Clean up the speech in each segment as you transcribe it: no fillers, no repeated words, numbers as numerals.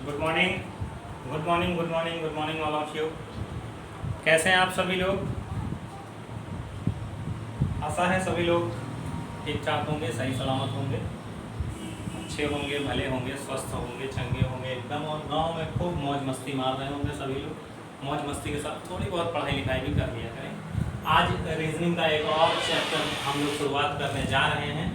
Good morning, good morning, good morning, good morning all of you. कैसे हैं आप सभी लोग? आशा है सभी लोग ठीक ठाक होंगे, सही सलामत होंगे, अच्छे होंगे, भले होंगे, स्वस्थ होंगे, चंगे होंगे एकदम। और गांव में खूब मौज मस्ती मार रहे होंगे सभी लोग। मौज मस्ती के साथ थोड़ी बहुत पढ़ाई लिखाई भी कर लिया करें। आज रीजनिंग का एक और चैप्टर हम लोग शुरुआत करने जा रहे हैं,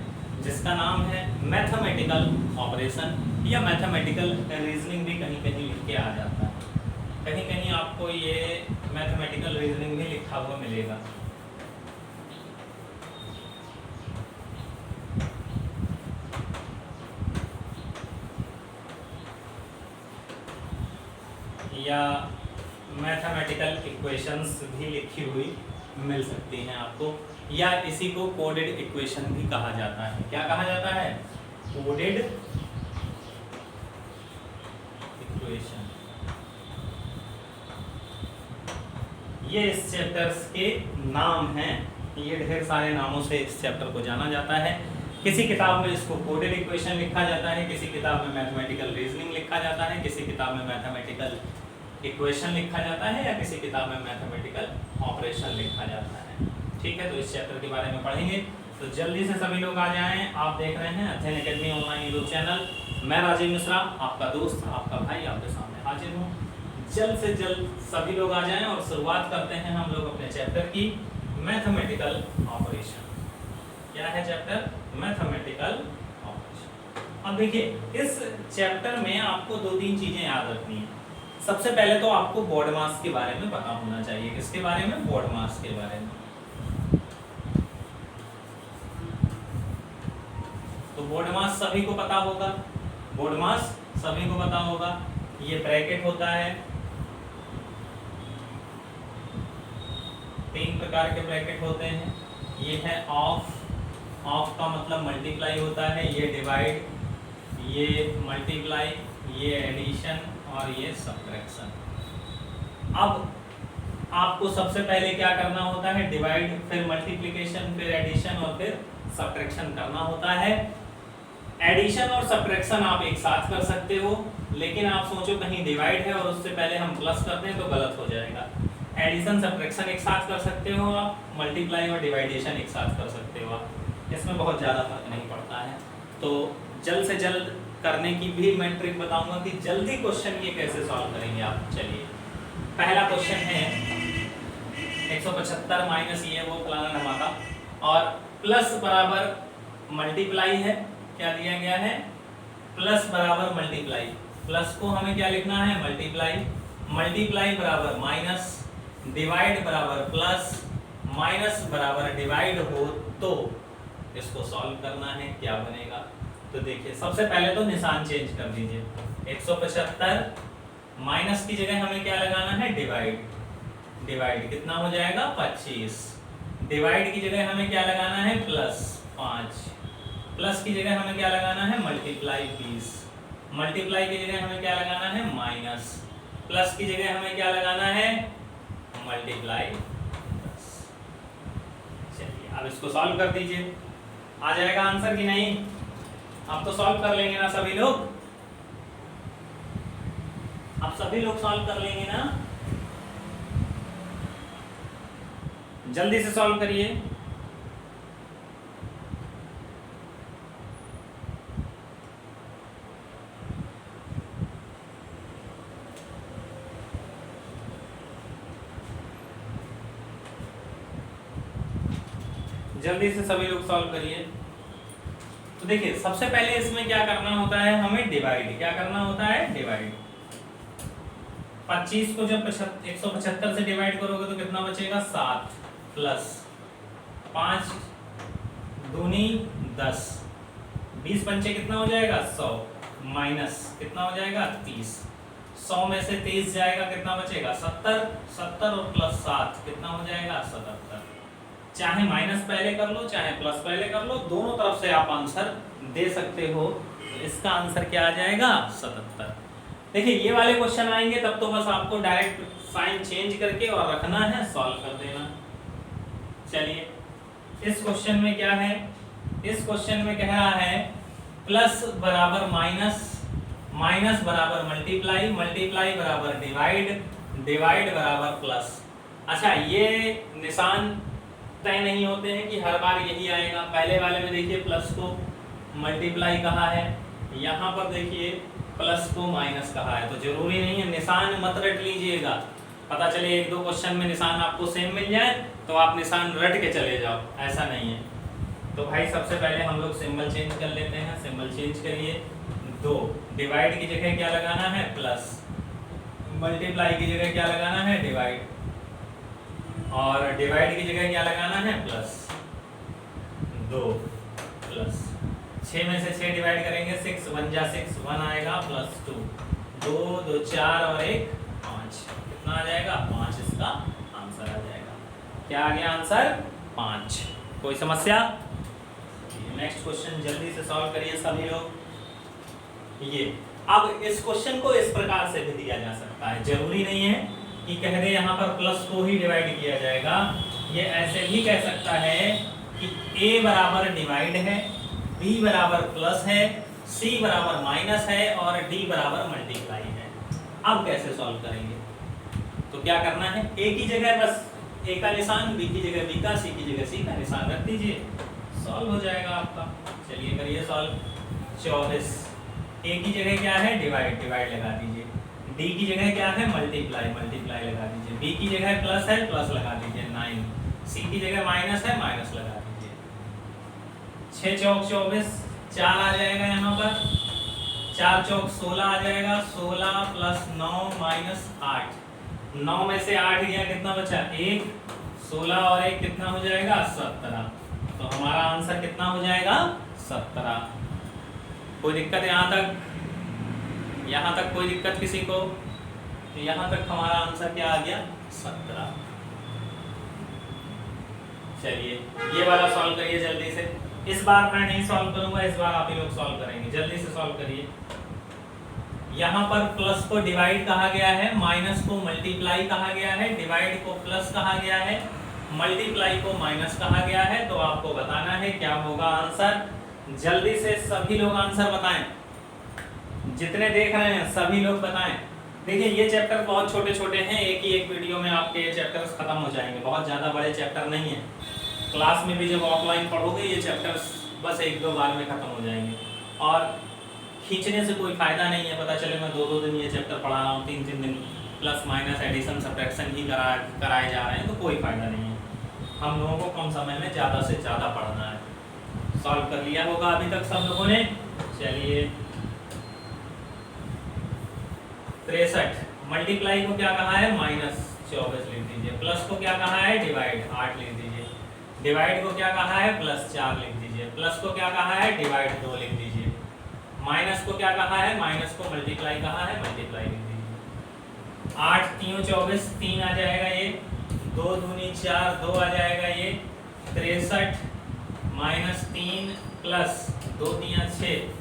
जिसका नाम है मैथमेटिकल ऑपरेशन, या मैथमेटिकल रीजनिंग भी कहीं कहीं लिख के आ जाता है। कहीं कहीं आपको ये मैथमेटिकल रीजनिंग भी लिखा हुआ मिलेगा। या मैथमेटिकल इक्वेशंस भी लिखी हुई मिल सकती हैं आपको, या इसी को कोडेड इक्वेशन भी कहा जाता है। क्या कहा जाता है? Coded equation. ये इस चैप्टर्स के नाम हैं। ये ढेर सारे नामों से इस चैप्टर को जाना जाता है। किसी किताब में इसको कोडेड इक्वेशन लिखा जाता है, किसी किताब में मैथमेटिकल रीजनिंग लिखा जाता है, किसी किताब में मैथमेटिकल इक्वेशन लिखा जाता है, या किसी किताब में मैथमेटिकल ऑपरेशन लिखा जाता है। ठीक है, तो इस चैप्टर के बारे में पढ़ेंगे। तो जल्दी से सभी लोग आ जाएं। आप देख रहे हैं अध्ययन एकेडमी ऑनलाइन यूट्यूब चैनल। मैं राजीव मिश्रा, आपका दोस्त, आपका भाई, आपके सामने हाजिर हूँ। जल्द से जल्द सभी लोग आ जाएं और शुरुआत करते हैं हम लोग अपने चैप्टर की, मैथमेटिकल ऑपरेशन। क्या है चैप्टर? Mathematical operation. अब देखिए, इस चैप्टर में आपको दो तीन चीजें याद रखनी है। सबसे पहले तो आपको बोर्ड मास के बारे में पता होना चाहिए। किसके बारे में? बोर्ड मास के बारे में। तो बोर्ड मास सभी को पता होगा। बोर्ड मास सभी को पता होगा। ये ब्रैकेट होता है, 3 प्रकार के ब्रैकेट होते हैं। ये है ऑफ, ऑफ का मतलब मल्टीप्लाई होता है। ये डिवाइड, ये मल्टीप्लाई, ये एडिशन और ये सब्ट्रैक्शन। अब आपको सबसे पहले क्या करना होता है? डिवाइड, फिर मल्टीप्लिकेशन, फिर एडिशन और फिर सब्ट्रैक्शन करना होता है। एडिशन और सब्ट्रैक्शन आप एक साथ कर सकते हो, लेकिन आप सोचो कहीं डिवाइड है और उससे पहले हम प्लस करते हैं तो गलत हो जाएगा। एडिशन सब्ट्रैक्शन एक साथ कर सकते हो आप, मल्टीप्लाई और डिवाइडेशन एक साथ कर सकते हो आप। इसमें बहुत ज़्यादा फर्क नहीं पड़ता है। तो जल्द से जल्द करने की भी मैं ट्रिक बताऊंगा कि जल्दी क्वेश्चन ये कैसे सॉल्व करेंगे आप। चलिए, पहला क्वेश्चन है 175 माइनस ये वो फलाना धमाका, और प्लस बराबर मल्टीप्लाई है। क्या दिया गया है? प्लस बराबर मल्टीप्लाई। प्लस को हमें क्या लिखना है? मल्टीप्लाई। मल्टीप्लाई बराबर माइनस, डिवाइड बराबर प्लस, माइनस बराबर डिवाइड हो तो इसको सॉल्व करना है। क्या बनेगा? तो देखिए, सबसे पहले तो निशान चेंज कर दीजिए। 175 माइनस की जगह हमें क्या लगाना है? डिवाइड। डिवाइड कितना हो जाएगा? 25। डिवाइड की जगह हमें क्या लगाना है? प्लस 5। प्लस की जगह हमें क्या लगाना है? मल्टीप्लाई 20। मल्टीप्लाई की जगह हमें क्या लगाना है? माइनस। प्लस की जगह हमें क्या लगाना है? मल्टीप्लाई 10। चलिए, अब इसको सॉल्व कर दीजिए। आ जाएगा आंसर कि नहीं? अब तो सॉल्व कर लेंगे ना सभी लोग? अब सभी लोग सॉल्व कर लेंगे ना? जल्दी से सॉल्व करिए। जल्दी से सभी लोग सॉल्व करिए। तो देखिए, सबसे पहले इसमें क्या करना होता है? हमें डिवाइड। क्या करना होता है? डिवाइड। 25 को जब 175 से डिवाइड करोगे तो कितना बचेगा? 7 प्लस 5 दूनी 10, 20 पंचे कितना हो जाएगा? 100, माइनस कितना हो जाएगा? 30। 100 में से 30 जाएगा, कितना बचेगा? 70। 70 और प्लस 7 कितना हो जाएगा? 77। चाहे माइनस पहले कर लो, चाहे प्लस पहले कर लो, दोनों तरफ से आप आंसर दे सकते हो। तो इसका आंसर क्या आ जाएगा? 77। देखिए, ये वाले क्वेश्चन आएंगे तब तो बस आपको डायरेक्ट साइन चेंज करके और रखना है, सॉल्व कर देना। चलिए, इस क्वेश्चन में क्या है? इस क्वेश्चन में कह रहा है प्लस बराबर माइनस माइनस बराबर मल्टीप्लाई, मल्टीप्लाई बराबर डिवाइड, डिवाइड बराबर प्लस। अच्छा, ये निशान तय नहीं होते हैं कि हर बार यही आएगा। पहले वाले में देखिए प्लस को मल्टीप्लाई कहा है, यहाँ पर देखिए प्लस को माइनस कहा है, तो जरूरी नहीं है निशान मत रट लीजिएगा। पता चले एक दो क्वेश्चन में निशान आपको सेम मिल जाए तो आप निशान रट के चले जाओ, ऐसा नहीं है। तो भाई सबसे पहले हम लोग सिंबल चेंज कर लेते हैं। सिंबल चेंज करिए, 2 डिवाइड की जगह क्या लगाना है प्लस, मल्टीप्लाई की जगह क्या लगाना है डिवाइड, और डिवाइड की जगह क्या लगाना है प्लस, 2 प्लस 6 में से 6 डिवाइड करेंगे 6 1 जा 6 1 आएगा प्लस 2, 2 2 4 और 1 5, कितना आ जाएगा 5, इसका आंसर आ जाएगा। क्या आ गया आंसर 5। कोई समस्या? नेक्स्ट क्वेश्चन जल्दी से सॉल्व करिए सभी लोग। ये अब इस क्वेश्चन को इस प्रकार से भी दिया जा सकता है, जरूरी नहीं है कि कह दे यहाँ पर प्लस को ही डिवाइड किया जाएगा। ये ऐसे भी कह सकता है कि a बराबर डिवाइड है, b बराबर प्लस है, c बराबर माइनस है और d बराबर मल्टीप्लाई है। अब कैसे सॉल्व करेंगे? तो क्या करना है, a की जगह बस a का निशान, b की जगह b का, c की जगह c का निशान रख दीजिए, सॉल्व हो जाएगा आपका। चलिए करिए सॉल्व। 24 a की जगह क्या है डिवाइड, डिवाइड लगा दीजिए, d की जगह क्या है मल्टीप्लाई, मल्टीप्लाई लगा दीजिए, b की जगह प्लस है प्लस लगा दीजिए 9, c की जगह माइनस है माइनस लगा दीजिए। 6 चौक 24, 4 आ जाएगा यहाँ पर, 4 चौक 16 आ जाएगा, 16 प्लस 9 माइनस 8, 9 में से 8 गया कितना बचा 1, 16 और 1 कितना हो जाएगा 17। तो हमारा आंसर कितना हो जाएगा 17। कोई दिक्कत यहाँ तक? यहाँ तक कोई दिक्कत किसी को? तो यहाँ तक हमारा आंसर क्या आ गया 17। चलिए ये वाला सॉल्व करिए जल्दी से। इस बार मैं नहीं सॉल्व करूंगा, इस बार आप ही लोग सॉल्व करेंगे, जल्दी से सॉल्व करिए। यहाँ पर प्लस को डिवाइड कहा गया है, माइनस को मल्टीप्लाई कहा गया है, डिवाइड को प्लस कहा गया है, मल्टीप्लाई को माइनस कहा गया है। तो आपको बताना है क्या होगा आंसर। जल्दी से सभी लोग आंसर बताएं, जितने देख रहे हैं सभी लोग बताएं। देखिए ये चैप्टर बहुत छोटे छोटे हैं, एक ही एक वीडियो में आपके ये चैप्टर्स खत्म हो जाएंगे, बहुत ज़्यादा बड़े चैप्टर नहीं है। क्लास में भी जब ऑफलाइन पढ़ोगे ये चैप्टर्स बस 1-2 बार में खत्म हो जाएंगे, और खींचने से कोई फायदा नहीं है। पता चले मैं 2-2 दिन ये चैप्टर पढ़ा रहा हूँ, 3-3 दिन प्लस माइनस एडिशन सब्ट्रैक्शन ही कराए जा रहे हैं, तो कोई फायदा नहीं है। हम लोगों को कम समय में ज़्यादा से ज़्यादा पढ़ना है। सॉल्व कर लिया होगा अभी तक सब लोगों ने। चलिए 63, मल्टीप्लाई को क्या कहा है -24 लिख दीजिए, प्लस को क्या कहा है डिवाइड 8 लिख दीजिए, डिवाइड को क्या कहा है +4 लिख दीजिए, प्लस को क्या कहा है डिवाइड 2 लिख दीजिए, माइनस को क्या कहा है, माइनस को मल्टीप्लाई कहा है, मल्टीप्लाई लिख दीजिए। 8 3 24, 3 आ जाएगा ये, 2 दूनी 4, 2 आ जाएगा ये, 63 -3 प्लस 2 3 6।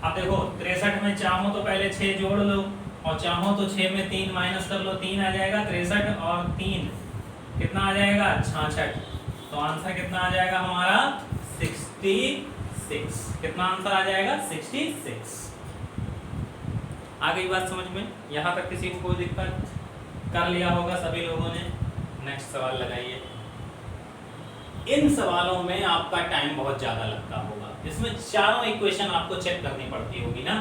अब देखो 63 में चाहो तो पहले 6 जोड़ लो, और चाहो तो 6 में 3 माइनस कर लो, 3 आ जाएगा। 63 और 3 कितना आ जाएगा 66। तो आंसर कितना आ जाएगा हमारा 66। कितना आंसर आ जाएगा 66। आ गई बात समझ में? यहाँ तक किसी को कोई दिक्कत? कर लिया होगा सभी लोगों ने। नेक्स्ट सवाल लगाइए। इन सवालों में आपका टाइम बहुत ज्यादा लगता होगा, इसमें चारों इक्वेशन आपको चेक करनी पड़ती होगी ना,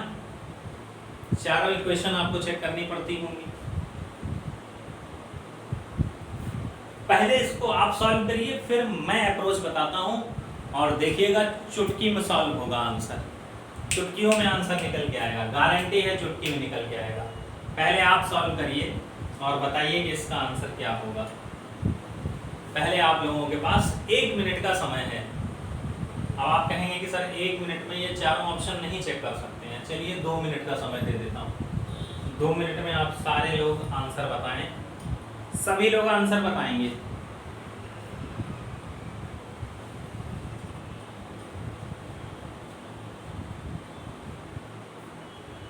चारों इक्वेशन आपको चेक करनी पड़ती होंगी। पहले इसको आप सॉल्व करिए, फिर मैं अप्रोच बताता हूं, और देखिएगा चुटकी में सॉल्व होगा आंसर। चुटकियों में आंसर निकल के आएगा, गारंटी है चुटकी में निकल के आएगा। पहले आप सॉल्व करिए और बताइए कि इसका आंसर क्या होगा। पहले आप लोगों के पास 1 मिनट का समय है। अब आप कहेंगे कि सर 1 मिनट में ये चारों ऑप्शन नहीं चेक कर सकते हैं, चलिए 2 मिनट का समय दे देता हूँ। 2 मिनट में आप सारे लोग आंसर बताएं, सभी लोग आंसर बताएंगे।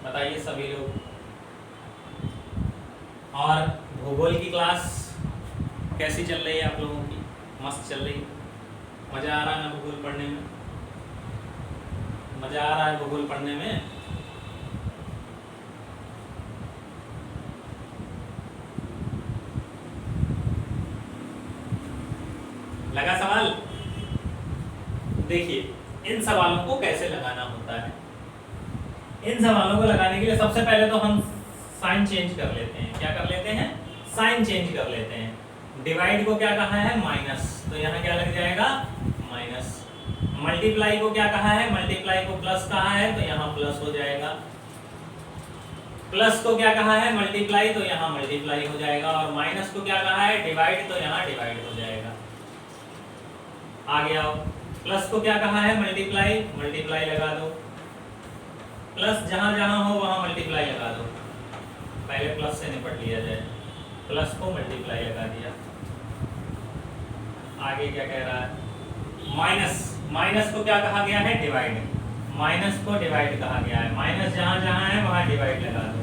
बताइए सभी लोग। और भूगोल की क्लास कैसी चल रही है आप लोगों की? मस्त चल रही है? मज़ा आ रहा है ना भूगोल पढ़ने में? मजा आ रहा है भूगोल पढ़ने में? लगा सवाल? देखिए इन सवालों को कैसे लगाना होता है। इन सवालों को लगाने के लिए सबसे पहले तो हम साइन चेंज कर लेते हैं। क्या कर लेते हैं? साइन चेंज कर लेते हैं। डिवाइड को क्या कहा है? माइनस, तो यहाँ क्या लग जाएगा? माइनस। मल्टीप्लाई को क्या कहा है? मल्टीप्लाई को प्लस कहा है, तो यहाँ प्लस हो जाएगा। प्लस को क्या कहा है? मल्टीप्लाई, तो यहाँ मल्टीप्लाई हो जाएगा। और माइनस को क्या कहा है? डिवाइड, तो यहाँ डिवाइड हो जाएगा। आगे आओ, प्लस को क्या कहा है? मल्टीप्लाई, मल्टीप्लाई लगा दो। प्लस जहां जहां हो वहां मल्टीप्लाई लगा दो। पहले प्लस से निपट लिया जाए। प्लस को मल्टीप्लाई लगा दिया। आगे क्या कह रहा है? माइनस, माइनस को क्या कहा गया है? डिवाइड। माइनस को डिवाइड कहा गया है। माइनस जहां जहां है वहां डिवाइड लगा दो।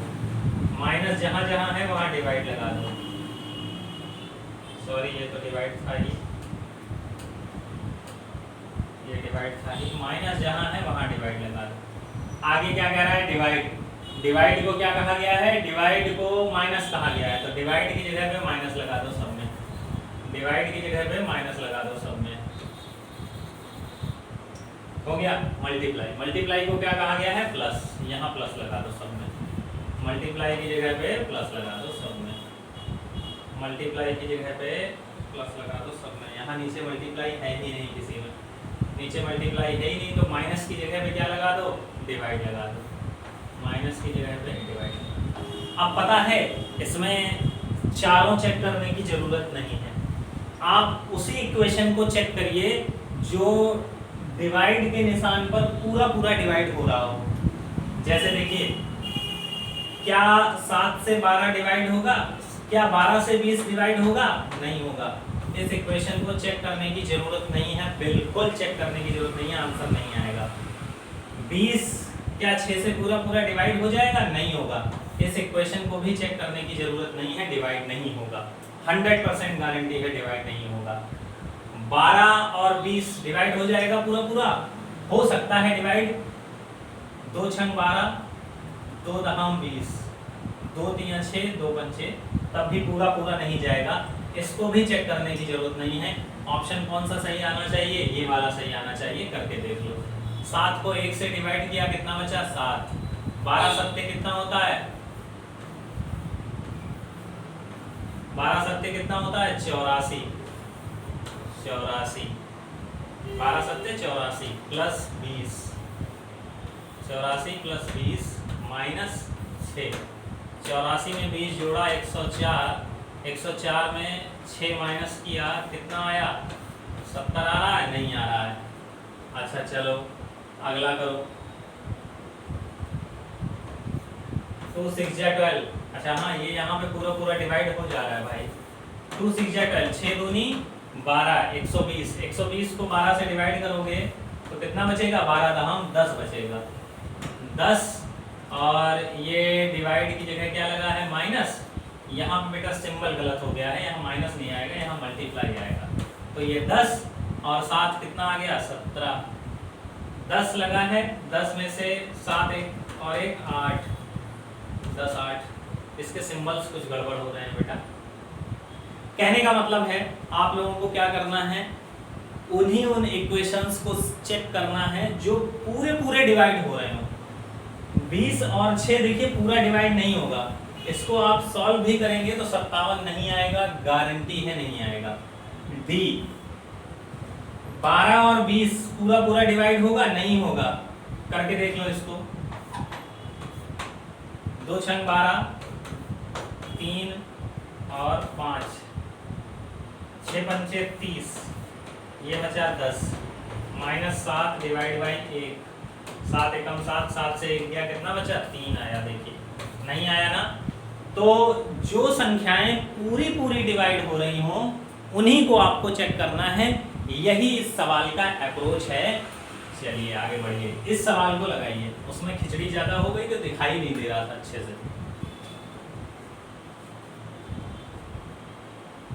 माइनस जहां जहां है वहां डिवाइड लगा दो। सॉरी, ये तो डिवाइड था ही, ये डिवाइड था ही। माइनस जहां है वहां डिवाइड लगा दो। आगे क्या कह रहा है? डिवाइड। डिवाइड को क्या कहा गया है? डिवाइड को माइनस कहा गया है, तो डिवाइड की जगह पे माइनस लगा दो सब में। डिवाइड की जगह पे माइनस लगा दो सब में। हो गया। मल्टीप्लाई, मल्टीप्लाई को क्या कहा गया है? प्लस, यहाँ प्लस लगा दो सब में। मल्टीप्लाई की जगह पे प्लस लगा दो सब में। मल्टीप्लाई की जगह पे प्लस लगा दो सब में। यहाँ नीचे मल्टीप्लाई है ही नहीं किसी में, नीचे मल्टीप्लाई है ही नहीं, तो माइनस की जगह पे क्या लगा दो? डिवाइड लगा दो। माइनस की जगह पे डिवाइड। अब पता है इसमें चारों चेक करने की जरूरत नहीं है। आप उसी इक्वेशन को चेक करिए जो डिवाइड के निशान पर पूरा पूरा डिवाइड हो रहा हो। जैसे देखिए, क्या 7 से 12 डिवाइड होगा? क्या 12 से 20 डिवाइड होगा? नहीं होगा। इस इक्वेशन को चेक करने की जरूरत नहीं है, बिल्कुल चेक करने की जरूरत नहीं है, आंसर नहीं आएगा। 20 क्या 6 से पूरा पूरा डिवाइड हो जाएगा? नहीं होगा। इस इक्वेशन को भी चेक करने की जरूरत नहीं है, डिवाइड नहीं होगा। 100% गारंटी है डिवाइड नहीं होगा। 12 और 20 डिवाइड हो जाएगा पूरा पूरा? हो सकता है डिवाइड। 2 छंग 12, 2 दहाम 20, 2 तियां 6, 2 पंचे, तब भी पूरा पूरा नहीं जाएगा। इसको भी चेक करने की जरूरत नहीं है। ऑप्शन कौन सा सही आना चाहिए? ये वाला सही आना चाहिए, करके देख लो। 7 को 1 से डिवाइड किया, कितना बचा? 7। 12 सत्ते कितना होता है? 12 सत्ते कितना होता है? 84। 84, 12 सत्ते 84 प्लस 20, 84 प्लस 20 माइनस 6। 84 में 20 जोड़ा 104, 104 में 6 माइनस किया, कितना आया? 70 आ रहा है? नहीं आ रहा है। अच्छा चलो अगला करो। 2 6 या 12। अच्छा हाँ, ये यहाँ पे पूरा पूरा डिवाइड हो जा रहा है भाई। 2 6 या 12, 6 दूनी 12, 120। 120 को 12 से डिवाइड करोगे तो कितना बचेगा? 12 दहम 10 बचेगा। 10 और ये डिवाइड की जगह क्या लगा है? माइनस। यहाँ पे बेटा सिंबल गलत हो गया है, यहाँ माइनस नहीं आएगा, यहाँ मल्टीप्लाई आएगा। तो ये 10 और 7 कितना आ गया? 17। 10 लगा है, 10 में से 7 एक और 1 8, 10 8। इसके सिंबल्स कुछ गड़बड़ हो रहे हैं बेटा। कहने का मतलब है आप लोगों को क्या करना है? उन इक्वेशंस को चेक करना है जो पूरे पूरे डिवाइड हो रहे हो। 20 और 6 देखिए पूरा डिवाइड नहीं होगा। इसको आप सॉल्व भी करेंगे तो 57 नहीं आएगा, गारंटी है नहीं आएगा। डी 12 और 20 पूरा पूरा डिवाइड होगा? नहीं होगा। करके देख लो इसको। 2 छंग 12, 3 और 5, 6 पंचे 30, ये बचा 10 माइनस 7 डिवाइड बाई 1। 7 एकम 7, 7 से 1 गया, कितना बचा? 3 आया। देखिए नहीं आया ना। तो जो संख्याएं पूरी पूरी डिवाइड हो रही हों उन्हीं को आपको चेक करना है। यही इस सवाल का अप्रोच है। चलिए आगे बढ़िए, इस सवाल को लगाइए। उसमें खिचड़ी ज्यादा हो गई तो दिखाई नहीं दे रहा था अच्छे से।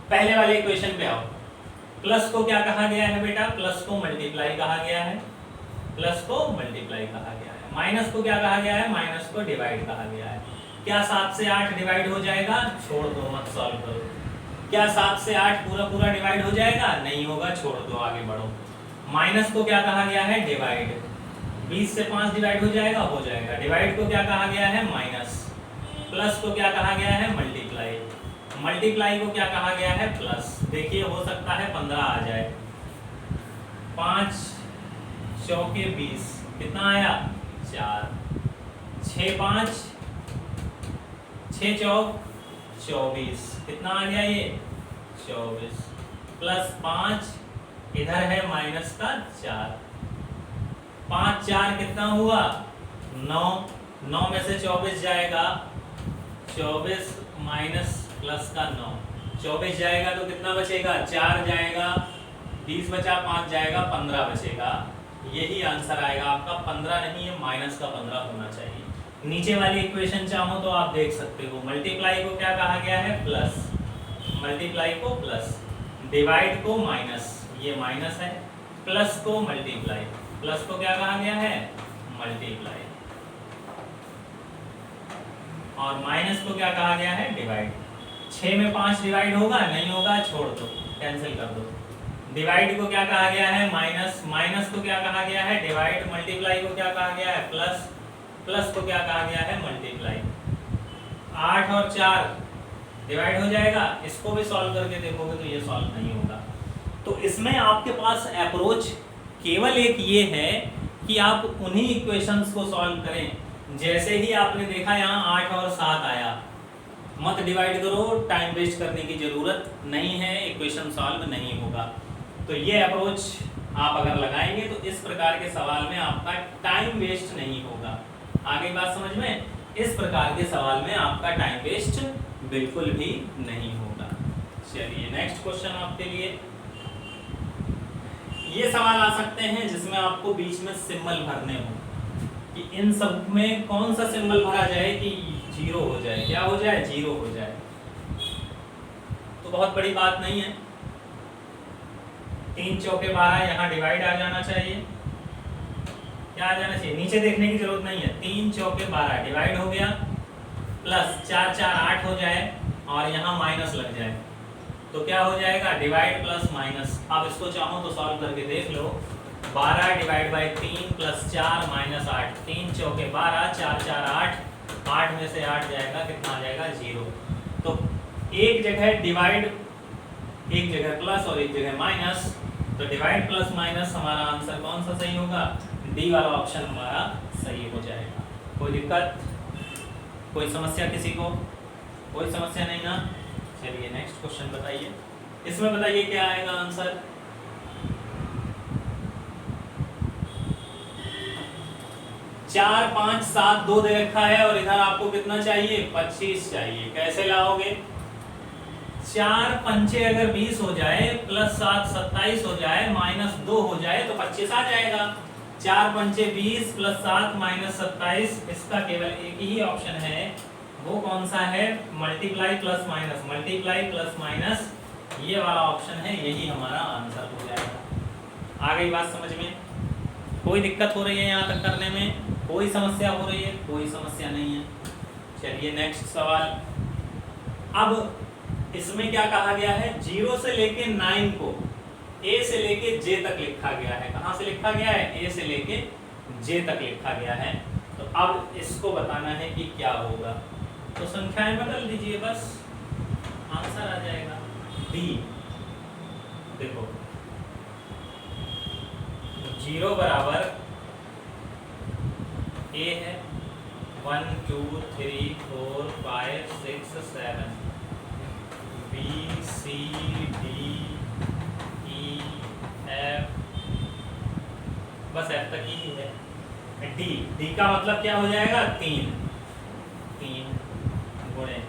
पहले वाले इक्वेशन पे आओ। प्लस को क्या कहा गया है बेटा? प्लस को मल्टीप्लाई कहा गया है। प्लस को मल्टीप्लाई कहा गया है, माइनस को क्या कहा गया है, माइनस को डिवाइड कहा गया है। क्या 7 से 8 डिवाइड हो जाएगा, छोड़ दो मत सॉल्व करो। क्या 7 से 8 पूरा पूरा डिवाइड हो जाएगा, नहीं होगा, छोड़ दो आगे बढ़ो। माइनस को क्या कहा गया है, डिवाइड। 20 से 5 डिवाइड हो जाएगा, हो जाएगा। डिवाइड को क्या कहा गया है, माइनस। प्लस को क्या कहा गया है, मल्टीप्लाई। मल्टीप्लाई को क्या कहा गया है, प्लस। देखिए हो सकता है 15 आ जाए। 5 चौके 20, कितना आया, 4। 6 5 6 चौक 24, कितना आ गया ये, 24। प्लस 5 इधर है माइनस का 4। 5 4 कितना हुआ, 9। 9 में से 24 जाएगा, 24 माइनस प्लस का 9। 24 जाएगा तो कितना बचेगा, 4 जाएगा, 20 बचा, 5 जाएगा, 15 बचेगा। यही आंसर आएगा आपका, 15 नहीं है, माइनस का 15 होना चाहिए। नीचे वाली इक्वेशन चाहो तो आप देख सकते हो। मल्टीप्लाई को क्या कहा गया है, प्लस। मल्टीप्लाई को प्लस, डिवाइड को माइनस, ये माइनस है। प्लस को मल्टीप्लाई, प्लस को क्या कहा गया है, मल्टीप्लाई। और माइनस को क्या कहा गया है, डिवाइड। 6 में 5 डिवाइड होगा, नहीं होगा, छोड़ दो, कैंसिल कर दो। डिवाइड को क्या कहा गया है, माइनस। माइनस को क्या कहा गया है, डिवाइड। मल्टीप्लाई को क्या कहा गया है, प्लस। प्लस को क्या कहा गया है, मल्टीप्लाई। 8 और 4 डिवाइड हो जाएगा। इसको भी सॉल्व करके देखोगे तो ये सॉल्व नहीं होगा। तो इसमें आपके पास अप्रोच केवल एक ये है कि आप उन्हीं इक्वेशंस को सॉल्व करें। जैसे ही आपने देखा यहाँ 8 और 7 आया, मत डिवाइड करो, टाइम वेस्ट करने की जरूरत नहीं है, इक्वेशन सॉल्व नहीं होगा। तो ये अप्रोच आप अगर लगाएंगे तो इस प्रकार के सवाल में आपका टाइम वेस्ट नहीं होगा। आगे बात समझ में, इस प्रकार के सवाल में आपका टाइम वेस्ट बिल्कुल भी नहीं होगा। चलिए नेक्स्ट क्वेश्चन आपके लिए। ये सवाल आ सकते हैं जिसमें आपको बीच में सिंबल भरने हो कि इन सब में कौन सा सिंबल भरा जाए कि 0 हो जाए। क्या हो जाए, 0 हो जाए। तो बहुत बड़ी बात नहीं है। 3 चौके 12, यहाँ डिवाइड आ जाना चाहिए। क्या आ जाना चाहिए, नीचे देखने की जरूरत नहीं है। 3 चौके 12 डिवाइड हो गया, प्लस 4 4 8 हो जाए और यहाँ माइनस लग जाए तो क्या हो जाएगा, डिवाइड प्लस माइनस। आप इसको चाहो तो सॉल्व करके देख लो। 12 डिवाइड बाई 3 प्लस 4 माइनस 8। 3 चौके 12, 4 4 8, 8 में से 8 जाएगा, कितना आ जाएगा, 0। तो एक जगह डिवाइड, एक जगह प्लस और एक जगह माइनस, तो डिवाइड प्लस माइनस हमारा आंसर कौन सा सही होगा, डी वाला ऑप्शन हमारा सही हो जाएगा। कोई दिक्कत, कोई समस्या किसी को, कोई समस्या नहीं ना। चलिए नेक्स्ट क्वेश्चन बताइए। इसमें बताइए क्या आएगा आंसर। चार 5 7 2 दे रखा है और इधर आपको कितना चाहिए, 25 चाहिए। कैसे लाओगे, 4 पंचे अगर 20 हो जाए, प्लस 7 27 हो जाए, माइनस 2 हो जाए तो 25 आ जाएगा। 4 पंचे 20 प्लस 7 माइनस 27, इसका केवल एक ही ऑप्शन है, वो कौन सा है, multiply plus minus. Multiply plus minus ये वाला ऑप्शन है, यही हमारा आंसर हो जाएगा। आ गई बात समझ में, कोई दिक्कत हो रही है यहाँ तक करने में, कोई समस्या हो रही है, कोई समस्या नहीं है। चलिए नेक्स्ट सवाल। अब इसमें क्या कहा गया है, 0 से लेके 9 को ए से लेके जे तक लिखा गया है। कहाँ से लिखा गया है, ए से लेके जे तक लिखा गया है। तो अब इसको बताना है कि क्या होगा, तो संख्याएं बदल दीजिए, बस आंसर आ जाएगा डी। देखो 0 बराबर ए है, 1 2 3 4 5 6 7, B C D E F, बस एफ तक ही है। डी, डी का मतलब क्या हो जाएगा, 3 गुणे,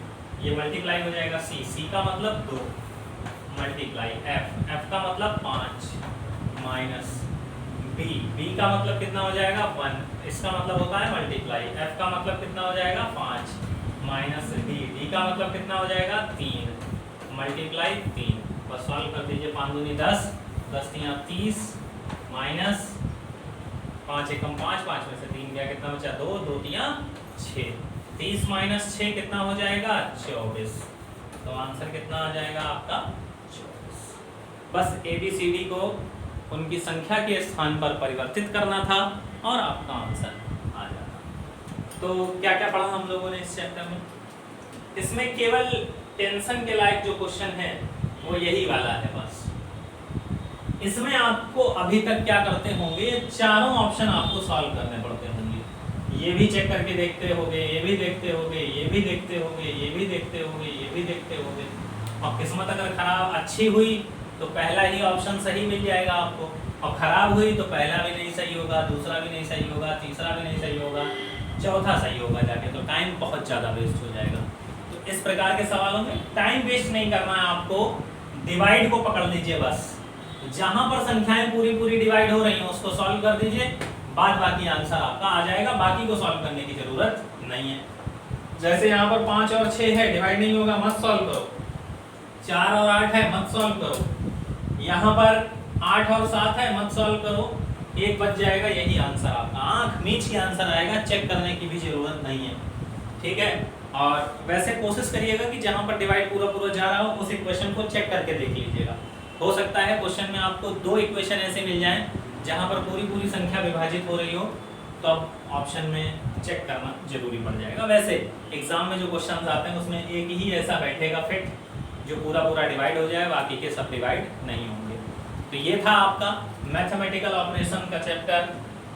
ये मल्टीप्लाई हो जाएगा सी, सी का मतलब 2 मल्टीप्लाई एफ, एफ का मतलब 5 माइनस बी, बी का मतलब कितना हो जाएगा 1, इसका मतलब होता है मल्टीप्लाई, एफ का मतलब कितना हो जाएगा 5 माइनस डी, डी का मतलब कितना हो जाएगा 3 मल्टीप्लाई 3। बस सॉल्व कर दीजिए, 5 दूनी 10, 10 3 30 माइनस 5 एकम 5, 5 में से 3 गया, कितना बचा 2, 2 तिया 6, 30 माइनस 6 कितना हो जाएगा 24। तो आंसर कितना आ जाएगा आपका 24। बस ABCD को उनकी संख्या के स्थान पर परिवर्तित करना था और आपका आंसर आ जाता। तो क्या क्या पढ़ा हम लोगों ने इस चैप्टर में? इसमें केवल टेंशन के लायक जो क्वेश्चन है वो यही वाला है बस। इसमें आपको अभी तक क्या करते होंगे, चारों ऑप्शन आपको सॉल्व करने पड़ते होंगे। ये भी चेक करके देखते होंगे, ये भी देखते होंगे, ये भी देखते होंगे, ये भी देखते होंगे, ये भी देखते होंगे। और किस्मत अगर खराब अच्छी हुई तो पहला ही ऑप्शन सही मिल जाएगा आपको, और खराब हुई तो पहला भी नहीं सही होगा, दूसरा भी नहीं सही होगा, तीसरा भी नहीं सही होगा, चौथा सही होगा जाके, तो टाइम बहुत ज़्यादा वेस्ट हो जाएगा। तो इस प्रकार के सवालों में टाइम वेस्ट नहीं करना है आपको, डिवाइड को पकड़ लीजिए बस। जहां पर संख्याएं पूरी पूरी डिवाइड हो रही हैं उसको सॉल्व कर दीजिए, बाद बाकी आंसर आपका आ जाएगा, बाकी को सॉल्व करने की जरूरत नहीं है। जैसे यहाँ पर 5 और 6 है, डिवाइड नहीं होगा, मत सॉल्व करो। 4 और 8 है, मत सॉल्व करो। यहाँ पर 8 और 7 है, मत सॉल्व करो, 1 बच जाएगा, यही आंसर आपका आंख मीच के आंसर आएगा, चेक करने की भी जरूरत नहीं है। ठीक है, और वैसे कोशिश करिएगा कि जहां पर डिवाइड पूरा पूरा जा रहा हो उस इक्वेशन को चेक करके देख लीजिएगा। हो सकता है क्वेश्चन में आपको 2 इक्वेशन ऐसे मिल जाएं जहां पर पूरी पूरी संख्या विभाजित हो रही हो, तो अब ऑप्शन में चेक करना जरूरी पड़ जाएगा। वैसे एग्जाम में जो क्वेश्चन आते हैं उसमें एक ही ऐसा बैठेगा फिट जो पूरा पूरा डिवाइड हो जाए, बाकी के सब डिवाइड नहीं होंगे। तो ये था आपका मैथमेटिकल ऑपरेशन का चैप्टर।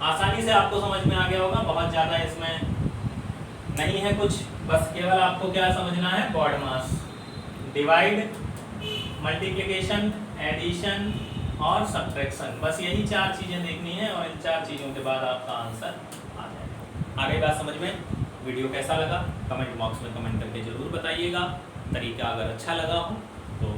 आसानी से आपको समझ में आ गया होगा, बहुत ज़्यादा इसमें नहीं है कुछ, बस केवल आपको क्या समझना है, बॉड मास, डिवाइड, मल्टीप्लिकेशन, एडिशन और सब्ट्रैक्शन, बस यही 4 चीज़ें देखनी है और इन 4 चीज़ों के बाद आपका आंसर आ जाएगा। आगे बात समझ में? वीडियो कैसा लगा कमेंट बॉक्स में कमेंट करके ज़रूर बताइएगा। तरीका अगर अच्छा लगा हो तो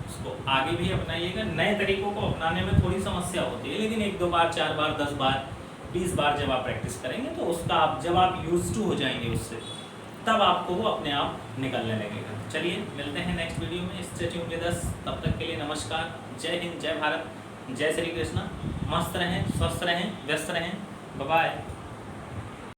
उसको आगे भी अपनाइएगा। नए तरीकों को अपनाने में थोड़ी समस्या होती है, लेकिन 1-2 बार, 4 बार, 10 बार, 20 बार जब आप प्रैक्टिस करेंगे तो उसका आप जब आप यूज्ड टू हो जाएंगे उससे, तब आपको वो अपने आप निकलने लगेगा। चलिए मिलते हैं नेक्स्ट वीडियो में, स्टे ट्यून्ड विद अस। तब तक के लिए नमस्कार, जय हिंद, जय भारत, जय श्री कृष्ण। मस्त रहें, स्वस्थ रहें, व्यस्त रहें, बाय बाय।